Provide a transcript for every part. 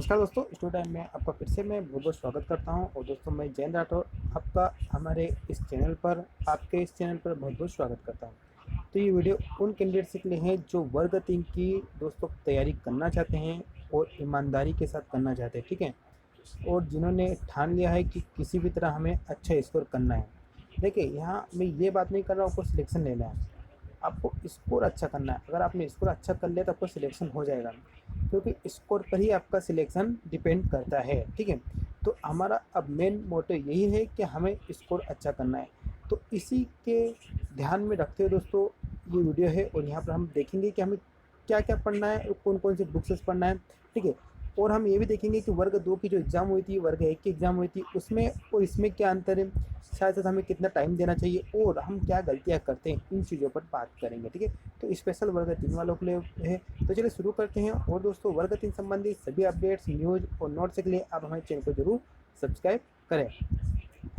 नमस्कार दोस्तों, studio time में आपका फिर से मैं बहुत बहुत स्वागत करता हूं। और दोस्तों मैं जैन राठौर आपका हमारे इस चैनल पर आपके इस चैनल पर बहुत बहुत स्वागत करता हूं। तो ये वीडियो उन कैंडिडेट्स के लिए है जो वर्ग 3 की दोस्तों तैयारी करना चाहते हैं और ईमानदारी के साथ करना चाहते हैं, ठीक है। और जिन्होंने ठान लिया है कि किसी भी तरह हमें अच्छा स्कोर करना है। देखिए, यहाँ मैं ये बात नहीं कर रहा हूँ आपको सिलेक्शन लेना है, आपको स्कोर अच्छा करना है। अगर आपने स्कोर अच्छा कर लिया तो आपको सिलेक्शन हो जाएगा, क्योंकि स्कोर पर ही आपका सिलेक्शन डिपेंड करता है, ठीक है। तो हमारा अब मेन मोटो यही है कि हमें स्कोर अच्छा करना है। तो इसी के ध्यान में रखते हुए दोस्तों ये वीडियो है, और यहाँ पर हम देखेंगे कि हमें क्या क्या पढ़ना है और कौन कौन सी बुक्स पढ़ना है, ठीक है। और हम ये भी देखेंगे कि वर्ग 2 की जो एग्ज़ाम हुई थी, वर्ग 1 की एग्ज़ाम हुई थी, उसमें और इसमें क्या अंतर है, साथ साथ हमें कितना टाइम देना चाहिए और हम क्या गलतियाँ करते हैं, इन चीज़ों पर बात करेंगे, ठीक है। तो स्पेशल वर्ग 3 वालों के लिए है। तो चलिए शुरू करते हैं। और दोस्तों वर्ग 3 संबंधी सभी अपडेट्स, न्यूज़ और नोट्स के लिए आप हमारे चैनल को जरूर सब्सक्राइब करें।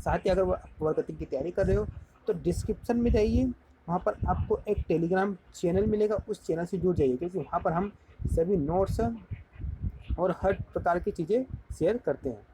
साथ ही अगर वर्ग 3 की तैयारी कर रहे हो तो डिस्क्रिप्शन में जाइए, वहाँ पर आपको एक टेलीग्राम चैनल मिलेगा, उस चैनल से जुड़ जाइए, क्योंकि वहाँ पर हम सभी नोट्स और हर प्रकार की चीज़ें शेयर करते हैं।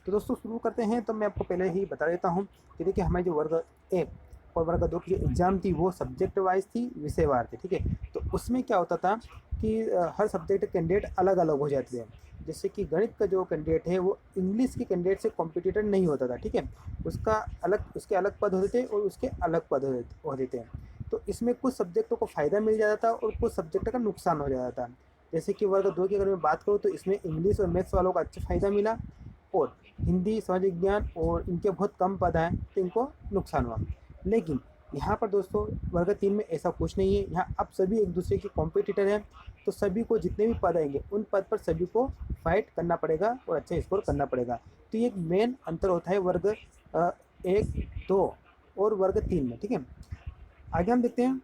तो दोस्तों शुरू करते हैं। तो मैं आपको पहले ही बता देता हूँ कि देखिए, हमारी जो वर्ग 1 और वर्ग 2 की जो एग्ज़ाम थी वो सब्जेक्ट वाइज थी, विषयवार थी, ठीक है। तो उसमें क्या होता था कि हर सब्जेक्ट के कैंडिडेट अलग अलग हो जाते थे। जैसे कि गणित का जो कैंडिडेट है वो इंग्लिश के कैंडिडेट से कॉम्पिटिटर नहीं होता था, ठीक है। उसके अलग पद होते थे और उसके अलग पद होते थे। तो इसमें कुछ सब्जेक्टों को फ़ायदा मिल जाता था और कुछ सब्जेक्ट का नुकसान हो जाता था। जैसे कि वर्ग 2 की अगर मैं बात करूँ तो इसमें इंग्लिश और मैथ्स वालों को अच्छा फ़ायदा मिला, और हिंदी, समाज विज्ञान और इनके बहुत कम पद हैं तो इनको नुकसान हुआ। लेकिन यहाँ पर दोस्तों वर्ग 3 में ऐसा कुछ नहीं है। यहाँ अब सभी एक दूसरे के कॉम्पिटिटर हैं, तो सभी को जितने भी पद आएंगे उन पद पर सभी को फाइट करना पड़ेगा और अच्छा स्कोर करना पड़ेगा। तो ये एक मेन अंतर होता है वर्ग 1, 2 और वर्ग 3 में, ठीक है। आगे हम देखते हैं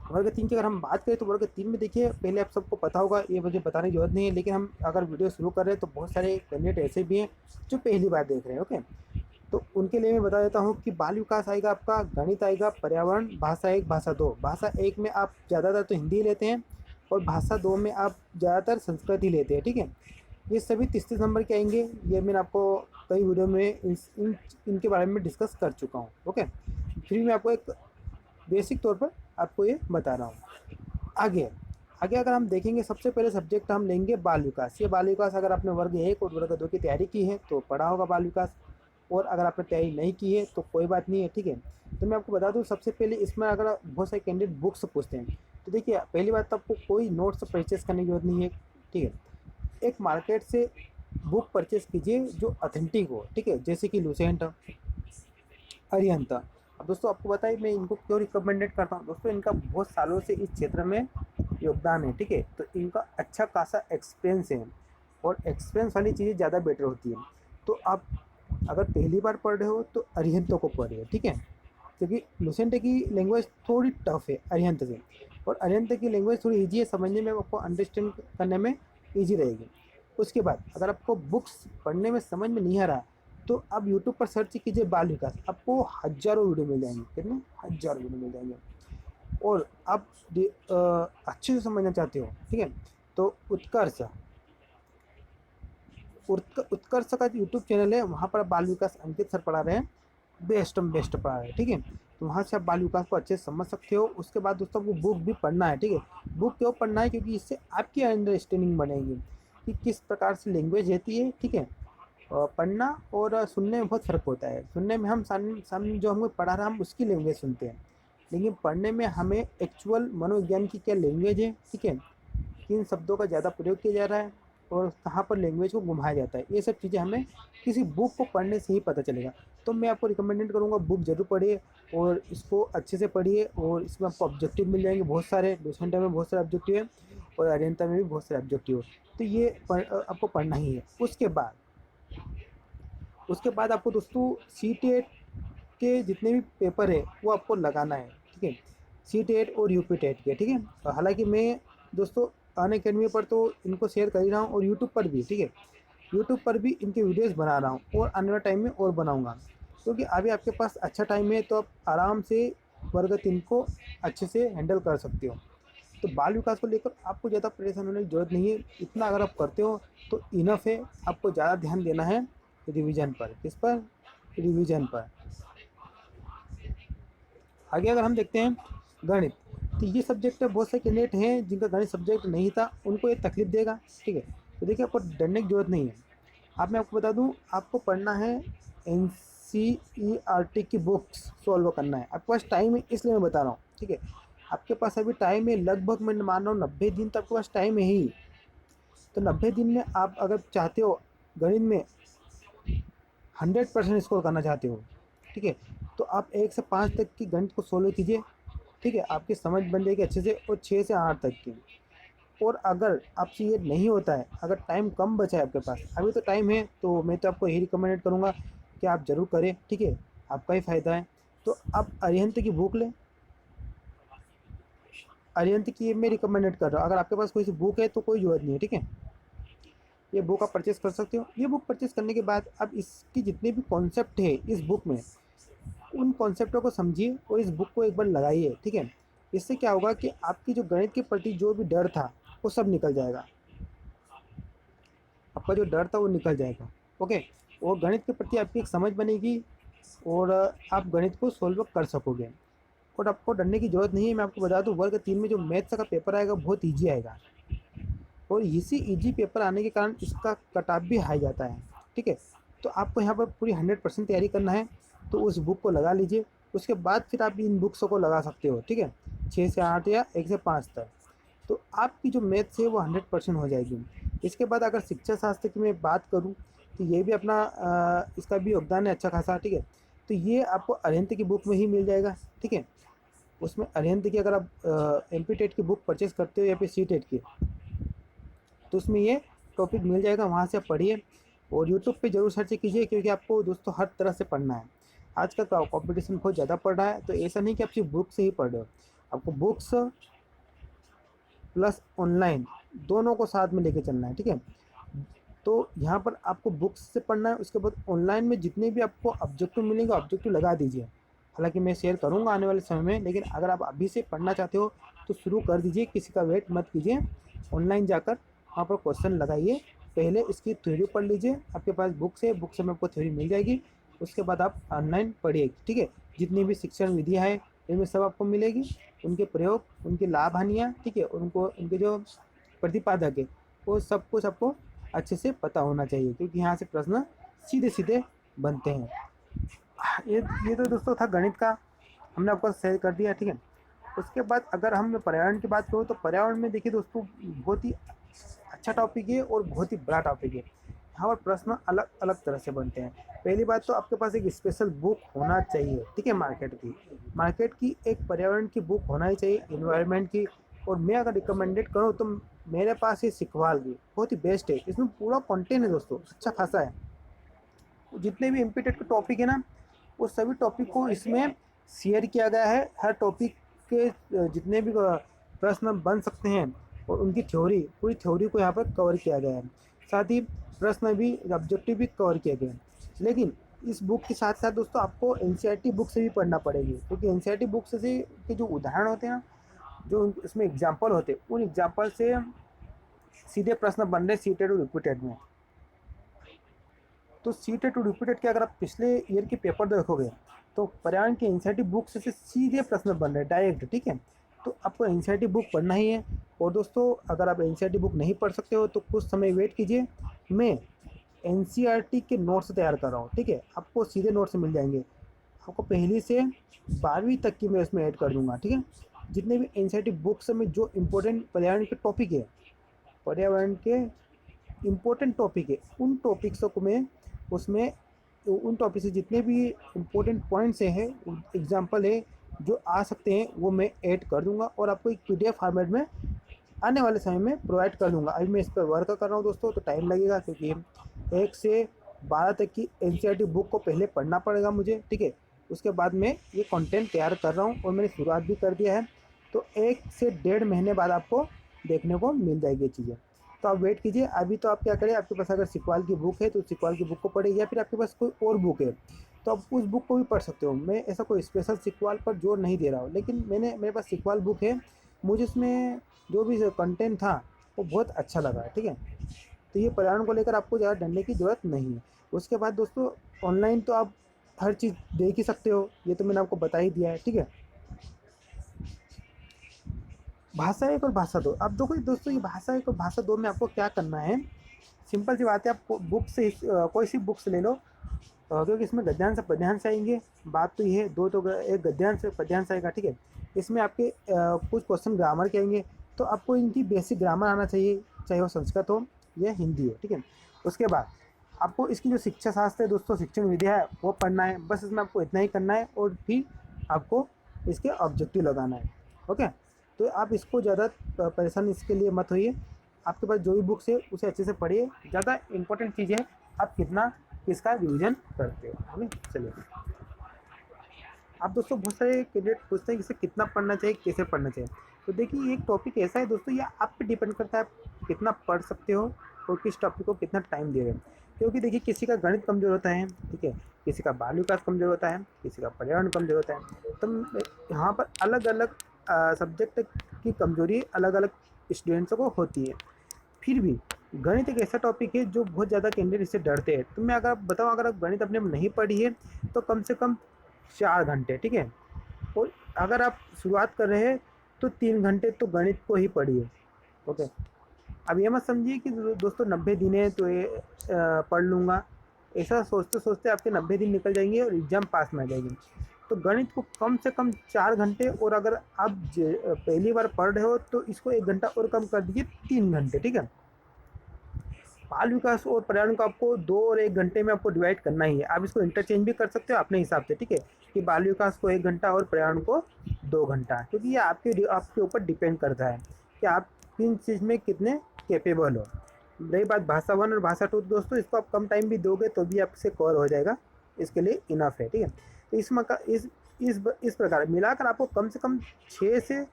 वर्ग 3 की। अगर हम बात करें तो वर्ग 3 में देखिए, पहले आप सबको पता होगा, ये मुझे बताने की जरूरत नहीं है, लेकिन हम अगर वीडियो शुरू कर रहे हैं तो बहुत सारे कैंडिडेट ऐसे भी हैं जो पहली बार देख रहे हैं, ओके। तो उनके लिए मैं बता देता हूँ कि बाल विकास आएगा आपका, गणित आएगा, पर्यावरण, भाषा 1, भाषा 2। भाषा 1 में आप ज़्यादातर तो हिंदी लेते हैं और भाषा 2 में आप ज़्यादातर संस्कृत ही लेते हैं, ठीक है। ये सभी 33 नंबर के आएंगे। ये मैंने आपको कई वीडियो में इनके बारे में डिस्कस कर चुका हूँ, ओके। फिर मैं आपको एक बेसिक तौर पर आपको ये बता रहा हूँ। आगे आगे अगर हम देखेंगे, सबसे पहले सब्जेक्ट हम लेंगे बाल विकास। ये बाल विकास अगर आपने वर्ग 1 और वर्ग 2 की तैयारी की है तो पढ़ा होगा बाल विकास, और अगर आपने तैयारी नहीं की है तो कोई बात नहीं है, ठीक है। तो मैं आपको बता दूं, सबसे पहले इसमें अगर बहुत सारे कैंडिडेट बुक्स पूछते हैं तो देखिए, पहली बात तो आपको कोई नोट्स परचेस करने की जरूरत नहीं है, ठीक है। एक मार्केट से बुक परचेस कीजिए जो ऑथेंटिक हो, ठीक है, जैसे कि लुसेंट, अरिहंत। अब दोस्तों आपको बताइए मैं इनको क्यों रिकमेंडेड करता हूँ। दोस्तों इनका बहुत सालों से इस क्षेत्र में योगदान है, ठीक है। तो इनका अच्छा खासा एक्सपीरियंस है, और एक्सपीरियंस वाली चीज़ें ज़्यादा बेटर होती है। तो आप अगर पहली बार पढ़ रहे हो तो अरिहंतों को पढ़िए, ठीक है, क्योंकि लुसेंट की लैंग्वेज थोड़ी टफ है अरिहंत से, और अरिहंत की लैंग्वेज थोड़ी ईजी है समझने में, आपको अंडरस्टैंड करने में ईजी रहेगी। उसके बाद अगर आपको बुक्स पढ़ने में समझ में नहीं आ रहा तो आप यूट्यूब पर सर्च कीजिए बाल विकास, आपको हज़ारों वीडियो मिल जाएंगे, कितने हज़ारों वीडियो मिल जाएंगे। और आप अच्छे से समझना चाहते हो, ठीक है, तो उत्कर्ष का यूट्यूब चैनल है, वहाँ पर बाल विकास अंकित सर पढ़ा रहे हैं, बेस्ट पढ़ा रहे हैं, ठीक है। तो वहाँ से आप बाल विकास को अच्छे से समझ सकते हो। उसके बाद दोस्तों आपको बुक भी पढ़ना है, ठीक है। बुक क्यों पढ़ना है, क्योंकि इससे आपकी अंडरस्टैंडिंग बनेगी कि किस प्रकार से लैंग्वेज रहती है, ठीक है। पढ़ना और सुनने में बहुत फ़र्क होता है। सुनने में हम सामने जो हमें पढ़ा रहा हम उसकी लैंग्वेज सुनते हैं, लेकिन पढ़ने में हमें एक्चुअल मनोविज्ञान की क्या लैंग्वेज है, ठीक है, किन शब्दों का ज़्यादा प्रयोग किया जा रहा है और कहाँ पर लैंग्वेज को घुमाया जाता है, ये सब चीज़ें हमें किसी बुक को पढ़ने से ही पता चलेगा। तो मैं आपको रिकमेंडेड करूँगा बुक ज़रूर पढ़िए, और इसको अच्छे से पढ़िए। और इसमें आपको ऑब्जेक्टिव मिल जाएंगे बहुत सारे, डोसेंटा में बहुत सारे ऑब्जेक्टिव है और अरिहंता में भी बहुत सारे ऑब्जेक्टिव है। तो ये आपको पढ़ना ही है। उसके बाद आपको दोस्तों सी के जितने भी पेपर है वो आपको लगाना है, ठीक है, सी और यूपी के, ठीक है। हालांकि मैं दोस्तों अनअकैडमी पर तो इनको शेयर कर ही रहा हूँ, और यूट्यूब पर भी, ठीक है, यूट्यूब पर भी इनके वीडियोस बना रहा हूँ, और आने वाले टाइम में और बनाऊँगा, क्योंकि अभी आपके पास अच्छा टाइम है तो आप आराम से वर्ग 3 को अच्छे से हैंडल कर सकते हो। तो बाल विकास को लेकर आपको ज़्यादा परेशान होने की ज़रूरत नहीं है। इतना अगर आप करते हो तो इनफ है। आपको ज़्यादा ध्यान देना है रिवीजन पर। किस पर? रिवीजन पर। आगे अगर हम देखते हैं गणित, तो ये सब्जेक्ट बहुत से कैंडिडेट हैं जिनका गणित सब्जेक्ट नहीं था, उनको ये तकलीफ देगा। ठीक है, तो देखिए आपको डरने की जरूरत नहीं है। आप, मैं आपको बता दूं, आपको पढ़ना है NCERT की बुक्स सॉल्व करना है। आपके पास टाइम है इसलिए मैं बता रहा हूँ। ठीक है, आपके पास अभी टाइम है लगभग, मैं मान रहा हूँ 90 दिन तो आपके पास टाइम है ही। तो 90 दिन में आप अगर चाहते हो गणित में 100% स्कोर करना चाहते हो, ठीक है, तो आप 1 से 5 तक की गणित को सोल्व कीजिए। ठीक है, आपकी समझ बन जाएगी अच्छे से। और 6 से 8 तक की। और अगर आपसे ये नहीं होता है, अगर टाइम कम बचा है आपके पास, अभी तो टाइम है, तो मैं तो आपको यही रिकमेंडेड करूँगा कि आप ज़रूर करें। ठीक है, आपका ही फ़ायदा है। तो आप अरिहंत की बुक लें। अरिहंत की मैं रिकमेंडेड कर रहा हूँ। अगर आपके पास कोई सी बुक है तो कोई ज़रूरत नहीं है। ठीक है, ये बुक आप परचेस कर सकते हो। ये बुक परचेस करने के बाद अब इसकी जितने भी कॉन्सेप्ट है इस बुक में, उन कॉन्सेप्टों को समझिए और इस बुक को एक बार लगाइए। ठीक है, इससे क्या होगा कि आपकी जो गणित के प्रति जो भी डर था वो सब निकल जाएगा। आपका जो डर था वो निकल जाएगा। ओके, और गणित के प्रति आपकी एक समझ बनेगी और आप गणित को सॉल्व कर सकोगे। और आपको डरने की ज़रूरत नहीं है। मैं आपको बता दूं, वर्ग 3 में जो मैथ्स का पेपर आएगा बहुत ईजी आएगा। और इसी ईजी पेपर आने के कारण इसका कट-ऑफ भी हाई जाता है। ठीक है, तो आपको यहाँ पर पूरी 100% तैयारी करना है। तो उस बुक को लगा लीजिए, उसके बाद फिर आप इन बुक्सों को लगा सकते हो। ठीक है, 6 से 8 या 1 से 5 तक, तो आपकी जो मैथ्स है वो 100% हो जाएगी। इसके बाद अगर शिक्षा शास्त्र की मैं बात करूँ तो ये भी अपना इसका भी योगदान है अच्छा खासा। ठीक है, तो ये आपको अरिहंत की बुक में ही मिल जाएगा। ठीक है, उसमें अरिहंत की अगर आप MP टेट की बुक परचेस करते हो या फिर C टेट की, तो उसमें ये टॉपिक मिल जाएगा, वहाँ से आप पढ़िए। और यूट्यूब पे ज़रूर सर्च कीजिए, क्योंकि आपको दोस्तों हर तरह से पढ़ना है। आज का कंपटीशन बहुत ज़्यादा पढ़ रहा है, तो ऐसा नहीं कि आप सिर्फ बुक से ही पढ़ रहे हो। आपको बुक्स प्लस ऑनलाइन दोनों को साथ में लेके चलना है। ठीक है, तो यहाँ पर आपको बुक्स से पढ़ना है, उसके बाद ऑनलाइन में जितने भी आपको ऑब्जेक्टिव मिलेंगे ऑब्जेक्टिव लगा दीजिए। हालांकि मैं शेयर करूँगा आने वाले समय में, लेकिन अगर आप अभी से पढ़ना चाहते हो तो शुरू कर दीजिए, किसी का वेट मत कीजिए। ऑनलाइन जाकर वहाँ पर क्वेश्चन लगाइए, पहले इसकी थ्योरी पढ़ लीजिए। आपके पास बुक्स है, बुक से में आपको थ्योरी मिल जाएगी। उसके बाद आप ऑनलाइन पढ़िए। ठीक है, जितनी भी शिक्षण विधियाँ हैं इनमें सब आपको मिलेगी, उनके प्रयोग, उनकी लाभ हानियाँ। ठीक है, उनको, उनके जो प्रतिपादक है, वो सब कुछ आपको अच्छे से पता होना चाहिए, क्योंकि यहाँ से प्रश्न सीधे सीधे बनते हैं। ये तो दोस्तों था गणित का, हमने आपको शेयर कर दिया। ठीक है, उसके बाद अगर हम पर्यावरण की बात करूँ तो पर्यावरण में देखिए दोस्तों, बहुत ही अच्छा टॉपिक है और बहुत ही बड़ा टॉपिक है। यहाँ पर प्रश्न अलग अलग तरह से बनते हैं। पहली बात तो आपके पास एक स्पेशल बुक होना चाहिए। ठीक है, मार्केट की एक पर्यावरण की बुक होना ही चाहिए, इन्वायरमेंट की। और मैं अगर रिकमेंडेड करूँ तो मेरे पास ये सिखवाल की बहुत ही बेस्ट है। इसमें पूरा कंटेंट है दोस्तों, अच्छा खासा है। जितने भी एमपी टेट के टॉपिक है ना, वो सभी टॉपिक को इसमें शेयर किया गया है। हर टॉपिक के जितने भी प्रश्न बन सकते हैं और उनकी थ्योरी, पूरी थ्योरी को यहाँ पर कवर किया गया है। साथ ही प्रश्न भी, ऑब्जेक्टिव भी कवर किए गए हैं। लेकिन इस बुक के साथ साथ दोस्तों आपको NCERT बुक से भी पढ़ना पड़ेगी, क्योंकि NCERT बुक से के जो उदाहरण होते हैं, जो इसमें एग्जाम्पल होते हैं, उन एग्जाम्पल से सीधे प्रश्न बन रहे सीटेड और रिपीटेड में। तो सीटेड और रिपीटेड के अगर आप पिछले ईयर के पेपर देखोगे तो पर्यावरण के NCERT बुक से सीधे प्रश्न बन रहे डायरेक्ट। ठीक है, तो आपको NCERT बुक पढ़ना ही है। और दोस्तों अगर आप NCERT बुक नहीं पढ़ सकते हो तो कुछ समय वेट कीजिए, मैं NCERT के नोट्स तैयार कर रहा हूँ। ठीक है, आपको सीधे नोट्स मिल जाएंगे। आपको पहली से 12वीं तक की मैं उसमें ऐड कर दूँगा। ठीक है, जितने भी NCERT बुक्स में जो इम्पोर्टेंट पर्यावरण के टॉपिक है, पर्यावरण के इम्पोर्टेंट टॉपिक है, उन टॉपिक्सों को मैं उसमें, उन टॉपिक से जितने भी इम्पोर्टेंट पॉइंट्स हैं, एग्जाम्पल है जो आ सकते हैं, वो मैं ऐड कर दूंगा और आपको एक PDF फॉर्मेट में आने वाले समय में प्रोवाइड कर दूंगा। अभी मैं इस पर वर्क कर रहा हूँ दोस्तों, तो टाइम लगेगा, क्योंकि 1 से 12 तक की NCERT बुक को पहले पढ़ना पड़ेगा मुझे। ठीक है, उसके बाद मैं ये कंटेंट तैयार कर रहा हूँ और मैंने शुरुआत भी कर दिया है। तो 1 से 1.5 महीने बाद आपको देखने को मिल जाएगी ये चीज़ें। तो आप वेट कीजिए। अभी तो आप क्या करें, आपके पास अगर सिकवाल की बुक है तो सिकवाल की बुक को पढ़िए, या फिर आपके पास कोई और बुक है तो आप उस बुक को भी पढ़ सकते हो। मैं ऐसा कोई स्पेशल सिकवाल पर जोर नहीं दे रहा हूँ, लेकिन मेरे पास सिकवाल बुक है मुझे इसमें जो भी कंटेंट था वो बहुत अच्छा लगा है, ठीक है। तो ये पर्यावरण को लेकर आपको ज़्यादा डरने की ज़रूरत नहीं है। उसके बाद दोस्तों, ऑनलाइन तो आप हर चीज़ देख ही सकते हो, ये तो मैंने आपको बता ही दिया है, ठीक है। भाषा एक और भाषा दो, अब देखो दोस्तों, ये भाषा एक और भाषा दो में आपको क्या करना है, सिंपल सी बात है। आप बुक से कोई सी बुक से ले लो, क्योंकि इसमें गद्यांश पद्यांश आएंगे। बात तो ये है, दो तो एक गद्यांश पद्यांश आएगा, ठीक है। इसमें आपके कुछ क्वेश्चन ग्रामर के आएंगे, तो आपको इनकी बेसिक ग्रामर आना चाहिए, चाहे वो संस्कृत हो या हिंदी हो, ठीक है। उसके बाद आपको इसकी जो शिक्षा शास्त्र है दोस्तों, शिक्षण विद्या है, वो पढ़ना है। बस इसमें आपको इतना ही करना है, और फिर आपको इसके ऑब्जेक्टिव लगाना है, ओके। तो आप इसको ज़्यादा परेशान इसके लिए मत होइए। आपके पास जो भी बुक्स है उसे अच्छे से पढ़िए। ज़्यादा इंपॉर्टेंट चीज़ है आप कितना इसका रिवीजन करते हो, है ना। चलिए, आप दोस्तों बहुत सारे कैंडिडेट पूछते हैं कि इसे कितना पढ़ना चाहिए, कैसे पढ़ना चाहिए। तो देखिए, ये एक टॉपिक ऐसा है दोस्तों, ये आप पे डिपेंड करता है आप कितना पढ़ सकते हो और किस टॉपिक को कितना टाइम दे रहे हो। क्योंकि देखिए, किसी का गणित कमज़ोर होता है, ठीक है, किसी का बाल विकास कमज़ोर होता है, किसी का पर्यावरण कमज़ोर होता है। तो यहाँ पर अलग अलग सब्जेक्ट की कमजोरी अलग अलग स्टूडेंट्सों को होती है। फिर भी गणित एक ऐसा टॉपिक है जो बहुत ज़्यादा कैंडिडेट इससे डरते हैं। तो मैं अगर बताऊँ, अगर आप गणित अपने में नहीं पढ़ी है तो कम से कम 4 घंटे, ठीक है। और अगर आप शुरुआत कर रहे हैं तो 3 घंटे तो गणित को ही पढ़िए, ओके। अब ये मत समझिए कि दोस्तों 90 दिन है तो ये पढ़ लूँगा। ऐसा सोचते सोचते आपके 90 दिन निकल जाएंगे और एग्ज़ाम पास में आ जाएगी। तो गणित को कम से कम 4 घंटे, और अगर आप पहली बार पढ़ रहे हो तो इसको 1 घंटा और कम कर दीजिए, 3 घंटे, ठीक है। बाल विकास और पर्यावरण को आपको 2 और 1 घंटे में आपको डिवाइड करना ही है। आप इसको इंटरचेंज भी कर सकते हो अपने हिसाब से, ठीक है, कि बाल विकास को 1 घंटा और पर्यावरण को 2 घंटा, क्योंकि ये आपके ऊपर डिपेंड करता है कि आप किन चीज़ में कितने कैपेबल हो। रही बात भाषा 1 और भाषा 2, दोस्तों इसको आप कम टाइम भी दोगे तो भी आपसे कवर हो जाएगा, इसके लिए इनफ है, ठीक है। तो इस प्रकार मिलाकर आपको कम से कम 6 से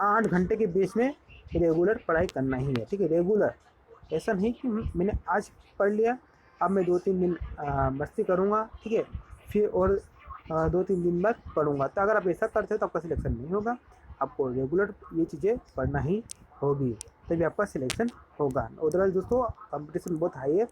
8 घंटे के बीच में रेगुलर पढ़ाई करना ही है, ठीक है, रेगुलर। ऐसा नहीं कि मैंने आज पढ़ लिया, अब मैं 2-3 दिन मस्ती करूँगा, ठीक है, फिर और 2-3 दिन बाद पढ़ूँगा। तो अगर आप ऐसा करते हो तो आपका सिलेक्शन नहीं होगा। आपको रेगुलर ये चीज़ें पढ़ना ही होगी, तभी आपका सिलेक्शन होगा। अदरवाइज दोस्तों कंपटीशन बहुत हाई है,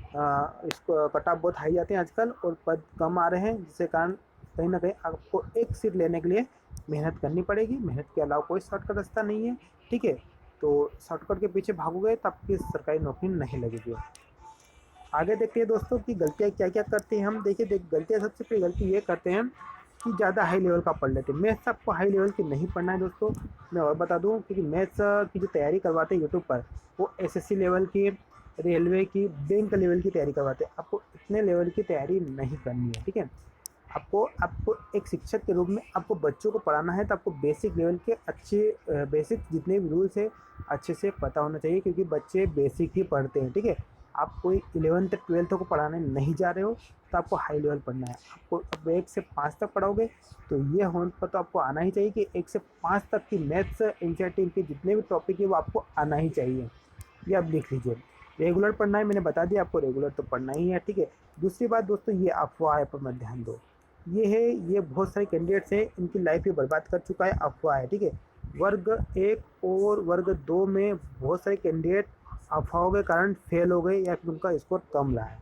इसको कट ऑफ बहुत हाई आते हैं आजकल, और पद कम आ रहे हैं, जिसके कारण कहीं ना कहीं आपको एक सीट लेने के लिए मेहनत करनी पड़ेगी। मेहनत के अलावा कोई शॉर्टकट रास्ता नहीं है, ठीक है। तो शॉर्टकट के पीछे भागोगे तो आपकी सरकारी नौकरी नहीं लगेगी। आगे देखते हैं दोस्तों कि गलतियाँ क्या क्या करते हैं हम। देखिए गलतियाँ, सबसे पहली गलती ये करते हैं कि ज़्यादा हाई लेवल का पढ़ लेते हैं। मैथ्स आपको हाई लेवल की नहीं पढ़ना है दोस्तों, मैं और बता दूं, क्योंकि मैथ्स की जो तैयारी करवाते हैं यूट्यूब पर, वो एसएससी लेवल की, रेलवे की, बैंक लेवल की तैयारी करवाते हैं। आपको इतने लेवल की तैयारी नहीं करनी है, ठीक है। आपको आपको एक शिक्षक के रूप में आपको बच्चों को पढ़ाना है, तो आपको बेसिक लेवल के अच्छे बेसिक जितने भी रूल्स है अच्छे से पता होना चाहिए, क्योंकि बच्चे बेसिक ही पढ़ते हैं, ठीक है। आप कोई 11th-12th को पढ़ाने नहीं जा रहे हो तो आपको हाई लेवल पढ़ना है। आपको अब 1 से 5 तक पढ़ाओगे तो ये होने पर तो आपको आना ही चाहिए कि 1 से 5 तक की मैथ्स एनसीईआरटी के जितने भी टॉपिक है वो आपको आना ही चाहिए। ये आप लिख लीजिए। रेगुलर पढ़ना है, मैंने बता दिया आपको, रेगुलर तो पढ़ना ही है, ठीक है। दूसरी बात दोस्तों, ये अफवाह है पर मत ध्यान दो। ये है, ये बहुत सारे कैंडिडेट्स हैं, इनकी लाइफ ही बर्बाद कर चुका है, अफवाह है, ठीक है। वर्ग 1 और वर्ग 2 में बहुत सारे कैंडिडेट अफवाहों के कारण फेल हो गए या फिर उनका स्कोर कम रहा है।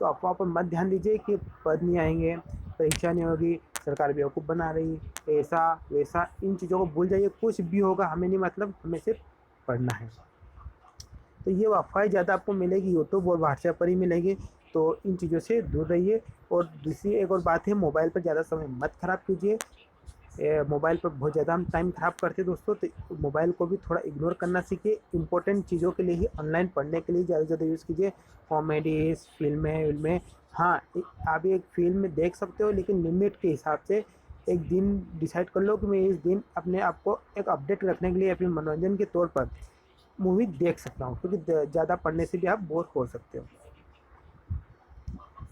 तो अफवाह पर मत ध्यान दीजिए कि पद नहीं आएंगे, परीक्षा नहीं होगी, सरकार बेवकूफ़ बना रही, ऐसा वैसा, इन चीज़ों को भूल जाइए। कुछ भी होगा हमें नहीं मतलब, हमें सिर्फ पढ़ना है। तो ये अफवाहें ज़्यादा आपको मिलेगी यूट्यूब और व्हाट्सएप पर ही मिलेगी, तो इन चीज़ों से दूर रहिए। और दूसरी एक और बात है, मोबाइल पर ज़्यादा समय मत ख़राब कीजिए। मोबाइल पर बहुत ज़्यादा हम टाइम ख़राब करते हैं दोस्तों, तो मोबाइल को भी थोड़ा इग्नोर करना सीखिए। इंपॉर्टेंट चीज़ों के लिए ही, ऑनलाइन पढ़ने के लिए ज़्यादा से ज़्यादा यूज़ कीजिए। कॉमेडीज़, फिल्में, हाँ आप एक फिल्म देख सकते हो, लेकिन लिमिट के हिसाब से। एक दिन डिसाइड कर लो कि मैं इस दिन अपने आप को एक अपडेट रखने के लिए, अपने मनोरंजन के तौर पर मूवी देख सकता हूँ, क्योंकि ज़्यादा पढ़ने से भी आप बोर हो सकते हो।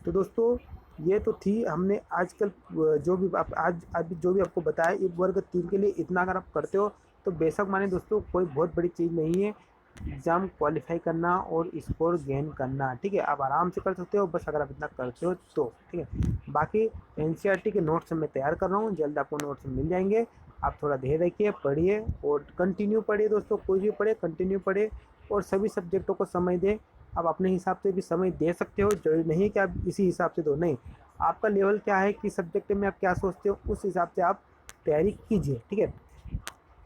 तो दोस्तों ये तो थी, हमने आजकल जो भी आप आज जो भी आपको बताया, एक वर्ग 3 के लिए इतना अगर आप करते हो तो बेशक माने दोस्तों कोई बहुत बड़ी चीज़ नहीं है एग्ज़ाम क्वालिफाई करना और स्कोर गेन करना, ठीक है। आप आराम से कर सकते हो, बस अगर आप इतना करते हो तो, ठीक है। बाकी एनसीईआरटी के नोट्स मैं तैयार कर रहा हूँ, जल्द आपको नोट्स मिल जाएंगे। आप थोड़ा धैर्य रखिए, पढ़िए और कंटिन्यू पढ़िए दोस्तों, कोई भी पढ़े कंटिन्यू पढ़े और सभी सब्जेक्टों को समय दें। आप अपने हिसाब से भी समय दे सकते हो, जरूरी नहीं है कि आप इसी हिसाब से दो, नहीं, आपका लेवल क्या है कि सब्जेक्ट में आप क्या सोचते हो उस हिसाब से आप तैयारी कीजिए, ठीक है।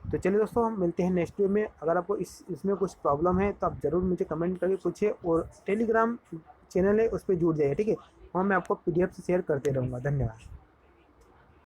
तो चलिए दोस्तों, हम मिलते हैं नेक्स्ट वीडियो में। अगर आपको इसमें कुछ प्रॉब्लम है तो आप ज़रूर मुझे कमेंट करके पूछिए और टेलीग्राम चैनल है उस पर जुड़ जाइए, ठीक है, वहाँ मैं आपको PDF से शेयर करते रहूँगा। धन्यवाद।